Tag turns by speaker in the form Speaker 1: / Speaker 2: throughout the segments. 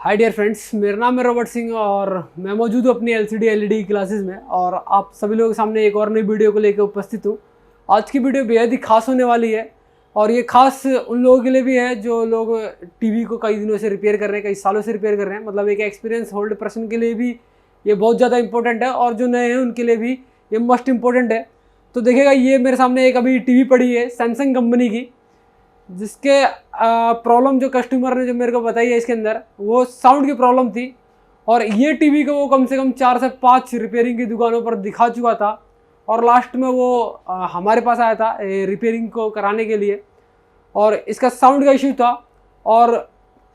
Speaker 1: Hi dear friends, मेरा नाम है रॉबर्ट सिंह और मैं मौजूद हूँ अपनी एलसीडी एलईडी क्लासेस में और आप सभी लोगों के सामने एक और नई वीडियो को लेकर उपस्थित हूँ। आज की वीडियो बेहद ही खास होने वाली है और ये खास उन लोगों के लिए भी है जो लोग टीवी को कई दिनों से रिपेयर कर रहे हैं, कई सालों से रिपेयर कर रहे हैं। मतलब एक एक्सपीरियंस होल्ड पर्सन के लिए भी ये बहुत ज़्यादा इंपॉर्टेंट है और जो नए हैं उनके लिए भी ये मस्ट इम्पोर्टेंट है। तो देखिएगा, ये मेरे सामने एक अभी टीवी पड़ी है सैमसंग कंपनी की, जिसके प्रॉब्लम जो कस्टमर ने जो मेरे को बताई है इसके अंदर वो साउंड की प्रॉब्लम थी। और ये टीवी को वो कम से कम 4 से 5 रिपेयरिंग की दुकानों पर दिखा चुका था और लास्ट में वो हमारे पास आया था रिपेयरिंग को कराने के लिए। और इसका साउंड का इशू था और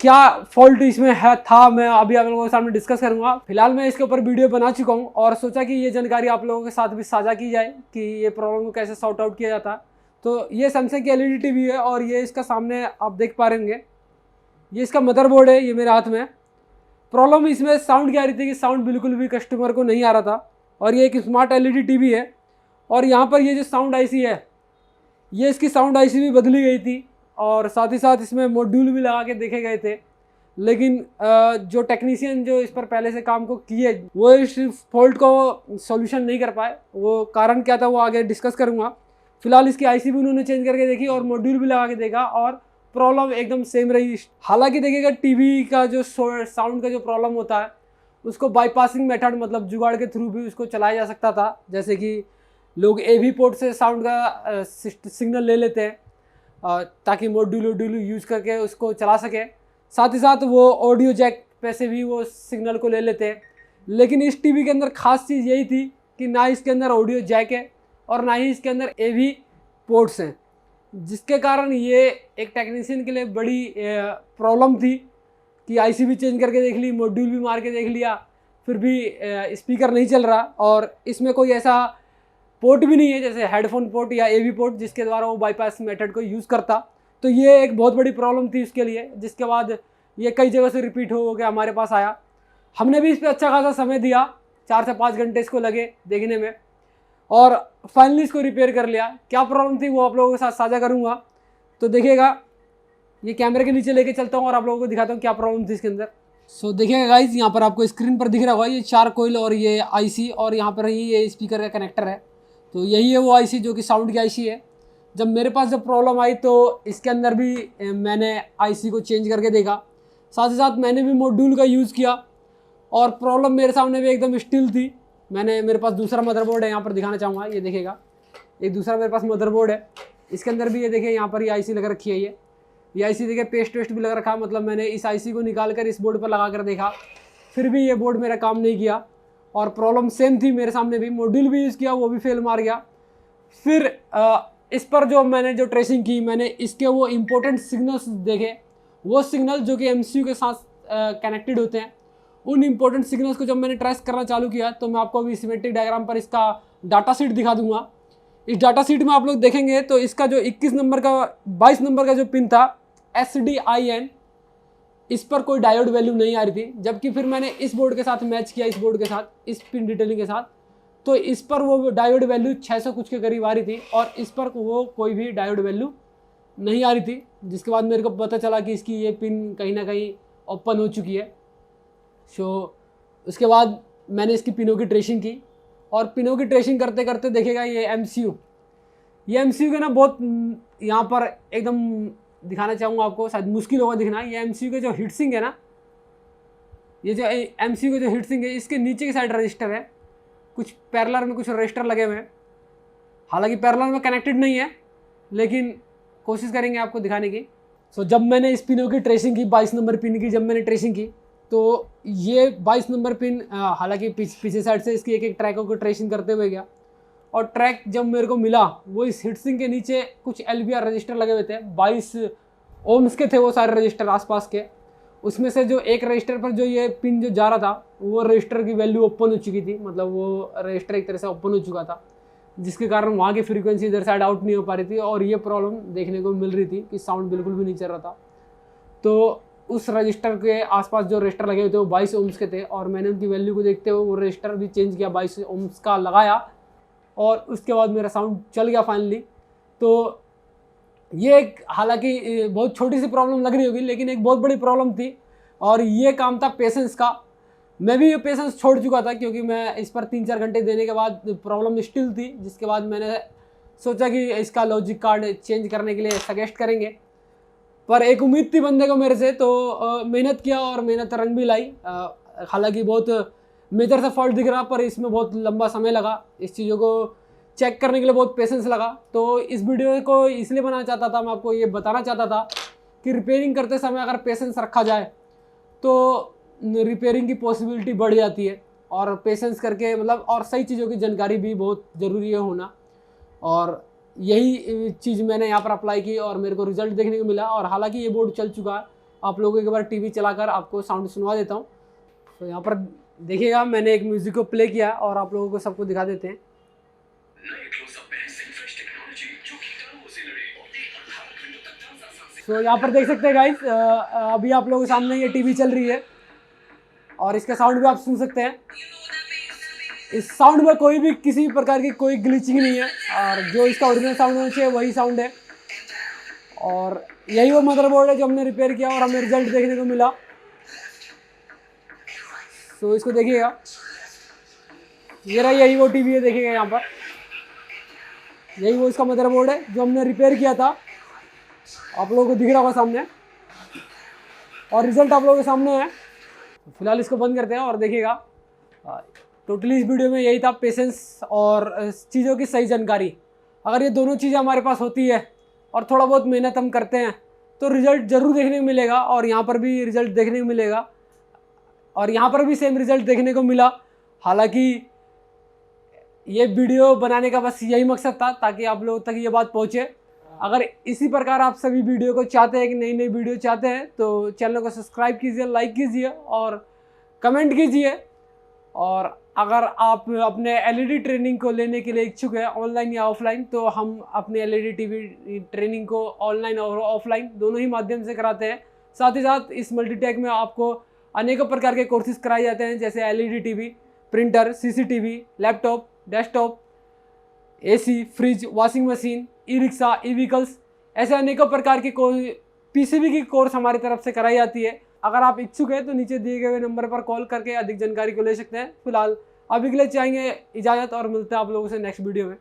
Speaker 1: क्या फॉल्ट इसमें है था, मैं अभी आप लोगों के सामने डिस्कस करूंगा। फिलहाल मैं इसके ऊपर वीडियो बना चुका हूं और सोचा कि ये जानकारी आप लोगों के साथ भी साझा की जाए कि ये प्रॉब्लम को कैसे सॉर्ट आउट किया जाता है। तो ये सैमसंग की एलईडी टीवी है और ये इसका सामने आप देख पा रहे होंगे, ये इसका मदरबोर्ड है, ये मेरे हाथ में। प्रॉब्लम इसमें साउंड की आ रही थी कि साउंड बिल्कुल भी कस्टमर को नहीं आ रहा था। और ये एक स्मार्ट एलईडी टीवी है और यहाँ पर ये जो साउंड आईसी है, ये इसकी साउंड आईसी भी बदली गई थी और साथ ही साथ इसमें मॉड्यूल भी लगा के देखे गए थे। लेकिन जो टेक्नीशियन जो इस पर पहले से काम को किए वो इस फॉल्ट को सॉल्यूशन नहीं कर पाए। वो कारण क्या था वो आगे डिस्कस करूँगा। फिलहाल इसकी आईसी भी उन्होंने चेंज करके देखी और मॉड्यूल भी लगा के देखा और प्रॉब्लम एकदम सेम रही। हालांकि देखिएगा, टीवी का जो साउंड का जो प्रॉब्लम होता है उसको बाईपासिंग मेथड मतलब जुगाड़ के थ्रू भी उसको चलाया जा सकता था। जैसे कि लोग एवी पोर्ट से साउंड का सिग्नल ले लेते हैं ताकि मॉड्यूल यूज़ करके उसको चला सके। साथ ही साथ वो ऑडियो जैक पे से भी वो सिग्नल को ले लेते हैं। लेकिन इस टीवी के अंदर खास चीज़ यही थी कि ना इसके अंदर ऑडियो जैक है और ना ही इसके अंदर एवी पोर्ट्स हैं, जिसके कारण ये एक टेक्नीशियन के लिए बड़ी प्रॉब्लम थी कि आईसी भी चेंज करके देख ली, मॉड्यूल भी मार के देख लिया, फिर भी स्पीकर नहीं चल रहा। और इसमें कोई ऐसा पोर्ट भी नहीं है जैसे हेडफोन पोर्ट या एवी पोर्ट जिसके द्वारा वो बाईपास मेथड को यूज़ करता। तो ये एक बहुत बड़ी प्रॉब्लम थी उसके लिए, जिसके बाद ये कई जगह से रिपीट हो गया हमारे पास आया। हमने भी इस पर अच्छा खासा समय दिया, 4 से 5 घंटे इसको लगे देखने में और फाइनली इसको रिपेयर कर लिया। क्या प्रॉब्लम थी वो आप लोगों के साथ साझा करूंगा। तो देखिएगा, ये कैमरे के नीचे लेके चलता हूँ और आप लोगों को दिखाता हूँ क्या प्रॉब्लम थी इसके अंदर। सो देखिएगा गाइज, यहाँ पर आपको स्क्रीन पर दिख रहा होगा ये 4 कोयल और ये आईसी और यहाँ पर ही ये स्पीकर का कनेक्टर है। तो यही है वो आईसी जो कि साउंड की आईसी है। जब मेरे पास जब प्रॉब्लम आई तो इसके अंदर भी मैंने आईसी को चेंज करके देखा, साथ ही साथ मैंने भी मॉड्यूल का यूज़ किया और प्रॉब्लम मेरे सामने भी एकदम स्टिल थी। मेरे पास दूसरा मदरबोर्ड है, यहाँ पर दिखाना चाहूँगा, ये देखिएगा एक दूसरा मेरे पास मदरबोर्ड है। इसके अंदर भी ये देखिए यहाँ पर ये आईसी लगा रखी है। ये आईसी देखिए पेस्ट वेस्ट भी लगा रखा है। मतलब मैंने इस आईसी को निकाल कर इस बोर्ड पर लगा कर देखा, फिर भी ये बोर्ड मेरा काम नहीं किया और प्रॉब्लम सेम थी मेरे सामने भी। मॉड्यूल भी यूज़ किया, वो भी फेल मार गया। फिर इस पर जो मैंने जो ट्रेसिंग की, मैंने इसके वो इम्पोर्टेंट सिग्नल्स देखे, वो सिग्नल जो कि एमसीयू के साथ कनेक्टेड होते हैं, उन इंपॉर्टेंट सिग्नल्स को जब मैंने ट्रेस करना चालू किया तो मैं आपको अभी सिमेट्रिक डायग्राम पर इसका डाटा शीट दिखा दूंगा। इस डाटा शीट में आप लोग देखेंगे तो इसका जो 21 नंबर का 22 नंबर का जो पिन था SDIN, इस पर कोई डायोड वैल्यू नहीं आ रही थी। जबकि फिर मैंने इस बोर्ड के साथ मैच किया, इस बोर्ड के साथ, इस पिन डिटेलिंग के साथ, तो इस पर वो डायोड वैल्यू 600 कुछ के करीब आ रही थी और इस पर वो कोई भी डायोड वैल्यू नहीं आ रही थी। जिसके बाद मेरे को पता चला कि इसकी ये पिन कहीं ना कहीं ओपन हो चुकी है। उसके बाद मैंने इसकी पिनों की ट्रेसिंग की और पिनों की ट्रेसिंग करते करते देखेगा ये एमसीयू के ना बहुत यहाँ पर एकदम दिखाना चाहूँगा आपको, शायद मुश्किल होगा दिखना। ये एमसीयू के जो हीटसिंक है ना, ये जो एमसीयू के जो हीटसिंक है, इसके नीचे की साइड रजिस्टर है, कुछ पैरेलल में कुछ रजिस्टर लगे हुए हैं। हालांकि पैरेलल में कनेक्टेड नहीं है, लेकिन कोशिश करेंगे आपको दिखाने की। जब मैंने इस पिनों की ट्रेसिंग की, 22 नंबर पिन की जब मैंने ट्रेसिंग की, तो ये 22 नंबर पिन हालांकि पीछे साइड से इसकी एक एक ट्रैकों को ट्रेसिंग करते हुए गया और ट्रैक जब मेरे को मिला वो इस हीटसिंक के नीचे कुछ LVR रजिस्टर लगे हुए थे, 22 ओम्स के थे वो सारे रजिस्टर आसपास के। उसमें से जो एक रजिस्टर पर जो ये पिन जो जा रहा था वो रजिस्टर की वैल्यू ओपन हो चुकी थी, मतलब वो रजिस्टर एक तरह से ओपन हो चुका था, जिसके कारण वहाँ की फ्रीक्वेंसी इधर साइड आउट नहीं हो पा रही थी और ये प्रॉब्लम देखने को मिल रही थी कि साउंड बिल्कुल भी नहीं चल रहा था। तो उस रजिस्टर के आसपास जो रजिस्टर लगे हुए थे वो 22 ओम्स के थे और मैंने उनकी वैल्यू को देखते हुए वो रजिस्टर भी चेंज किया, 22 ओम्स का लगाया और उसके बाद मेरा साउंड चल गया फाइनली। तो ये एक हालांकि बहुत छोटी सी प्रॉब्लम लग रही होगी, लेकिन एक बहुत बड़ी प्रॉब्लम थी और ये काम था पेशेंस का। मैं भी ये पेशेंस छोड़ चुका था क्योंकि मैं इस पर 3-4 घंटे देने के बाद प्रॉब्लम स्टिल थी, जिसके बाद मैंने सोचा कि इसका लॉजिक कार्ड चेंज करने के लिए सजेस्ट करेंगे। पर एक उम्मीद थी बंदे को मेरे से, तो मेहनत किया और मेहनत रंग भी लाई। हालांकि बहुत मेजर सा फॉल्ट दिख रहा, पर इसमें बहुत लंबा समय लगा, इस चीज़ों को चेक करने के लिए बहुत पेशेंस लगा। तो इस वीडियो को इसलिए बनाना चाहता था, मैं आपको ये बताना चाहता था कि रिपेयरिंग करते समय अगर पेशेंस रखा जाए तो रिपेयरिंग की पॉसिबिलिटी बढ़ जाती है। और पेशेंस करके मतलब और सही चीज़ों की जानकारी भी बहुत ज़रूरी है होना, और यही चीज़ मैंने यहाँ पर अप्लाई की और मेरे को रिजल्ट देखने को मिला। और हालांकि ये बोर्ड चल चुका है, आप लोगों को एक बार टीवी चलाकर आपको साउंड सुनवा देता हूँ। तो यहाँ पर देखिएगा, मैंने एक म्यूज़िक को प्ले किया और आप लोगों को सबको दिखा देते हैं। तो यहाँ पर देख सकते हैं गाइस, अभी आप लोगों के सामने ये टीवी चल रही है और इसका साउंड भी आप सुन सकते हैं। इस साउंड में कोई भी किसी प्रकार की कोई ग्लिचिंग नहीं है, और जो इसका ओरिजिनल साउंड होना चाहिए वही साउंड है। और यही वो मदरबोर्ड है जो हमने रिपेयर किया और हमें रिजल्ट देखने को मिला। तो इसको देखिएगा, ये रहा, यही वो टीवी है, देखिएगा यहाँ पर, यही वो इसका मदरबोर्ड है जो हमने रिपेयर किया था। आप लोगों को दिख रहा होगा सामने, और रिजल्ट आप लोगों के सामने है। फिलहाल इसको बंद करते हैं और देखिएगा, टोटली इस वीडियो में यही था, पेशेंस और चीज़ों की सही जानकारी। अगर ये दोनों चीज़ें हमारे पास होती है और थोड़ा बहुत मेहनत हम करते हैं तो रिज़ल्ट ज़रूर देखने को मिलेगा। और यहाँ पर भी रिज़ल्ट देखने को मिलेगा, और यहाँ पर भी सेम रिज़ल्ट देखने को मिला। हालांकि ये वीडियो बनाने का बस यही मकसद था ताकि आप लोगों तक ये बात पहुँचे। अगर इसी प्रकार आप सभी वीडियो को चाहते हैं कि नई नई वीडियो चाहते हैं तो चैनल को सब्सक्राइब कीजिए, लाइक कीजिए और कमेंट कीजिए। और अगर आप अपने एलईडी ट्रेनिंग को लेने के लिए इच्छुक है, ऑनलाइन या ऑफलाइन, तो हम अपने एलईडी टीवी ट्रेनिंग को ऑनलाइन और ऑफलाइन दोनों ही माध्यम से कराते हैं। साथ ही साथ इस मल्टीटेक में आपको अनेकों प्रकार के कोर्सेज कराए जाते हैं, जैसे LED TV, printer, CCTV, laptop, desktop, AC, fridge, washing machine, e rickshaw, e vehicles, ऐसे अनेकों प्रकार की पीसीबी की कोर्स हमारी तरफ से कराई जाती है। अगर आप इच्छुक हैं तो नीचे दिए गए नंबर पर कॉल करके अधिक जानकारी को ले सकते हैं। फिलहाल अभी के लिए चाहेंगे इजाज़त और मिलते हैं आप लोगों से नेक्स्ट वीडियो में।